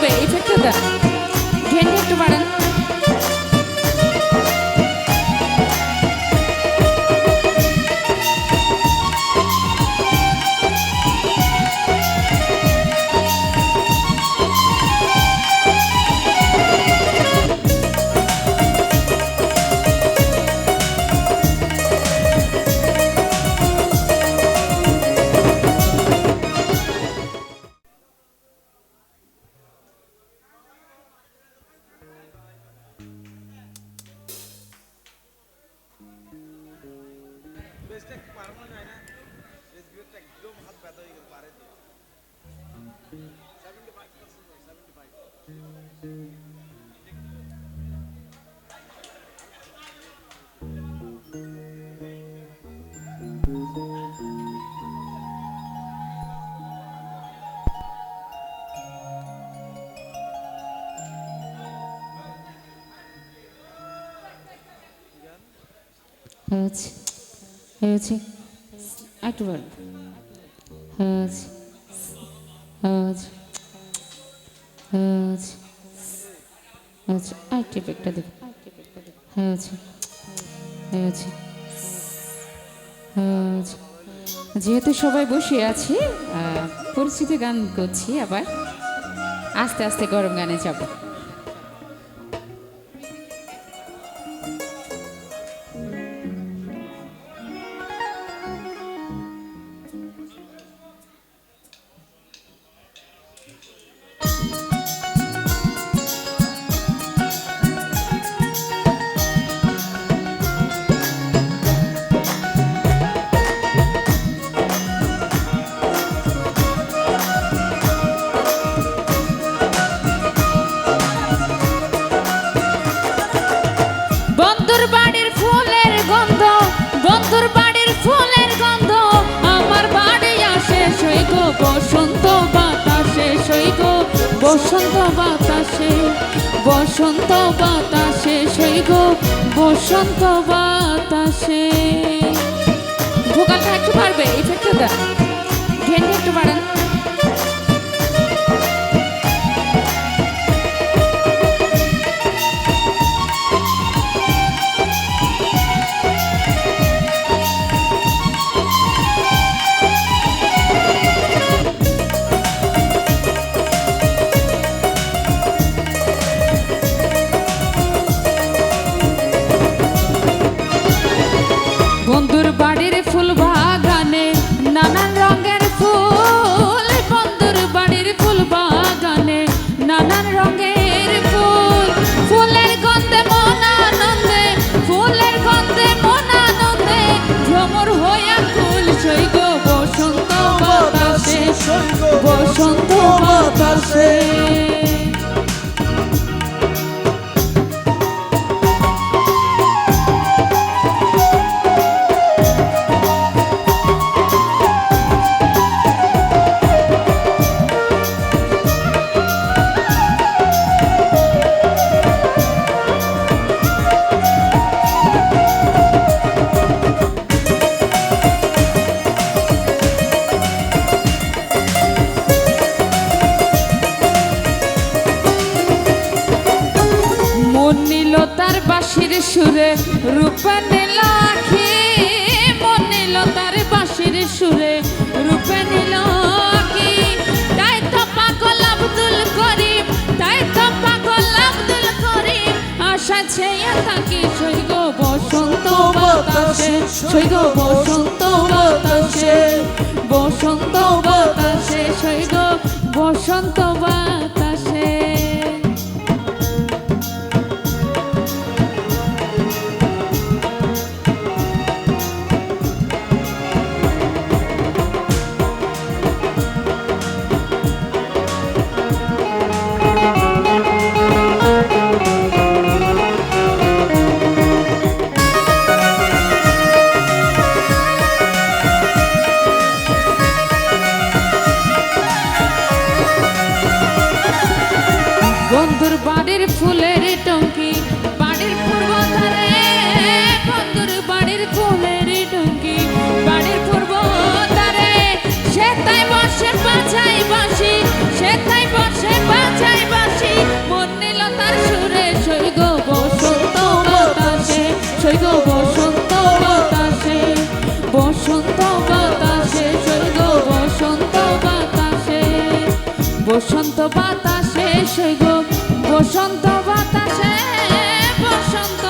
পারবে ইফেক্টটা দাও ঘেন্ডি একটু বাড়ান হয়েছে হয়েছে একটু বল হয়েছে হয়েছে হয়েছে হয়েছে আরেকটু একটা দেব হয়েছে হয়েছে হয়েছে যেহেতু সবাই বসে আছি পরিচিত গান করছি আবার আস্তে আস্তে গরম গানে যাব বসন্ত বাতাসে সৈগ বসন্ত বাতাসে বসন্ত বাতাসে সৈগ বসন্ত বাতাসে ভোকালটা একটু পারবে ইফেক্টটা দাও ঘেন্ডি একটু বাড়ান বন্ধুর বাড়ির ফুল বাগানে নানান রঙের ফুল বন্ধুর বাড়ির ফুল বাগানে নানান রঙের ফুল ফুলের গন্ধে মন আনন্দে ফুলের গন্ধে মন আনন্দে ভ্রমর হইয়া ফুল সৈগ বসন্ত বাতাসে বসন্ত বাতাসে তার বাঁশির সুরে রূপে নীল আখি মন নিল তার বাঁশির সুরে রূপে নীল আখি তাই তো পাগল আব্দুল করিম তাই তো পাগল আব্দুল করিম আশা ছেয়ে থাকি সৈগ বসন্ত বাতাসে সৈগ বসন্ত বাতাসে বসন্ত বাতাসে সৈগ বসন্ত বাতাসে বন্ধুর বাড়ির ফুলের টঙ্কি বাড়ির পূর্ব ধারে বন্ধুর বাড়ির ফুলের টঙ্কি বাড়ির পূর্ব ধারে সে তাই বসে বাজাই বাঁশি সে তাই বসে বাজাই বসন্ত বাতাসে সৈগ বসন্ত বাতাসে বসন্ত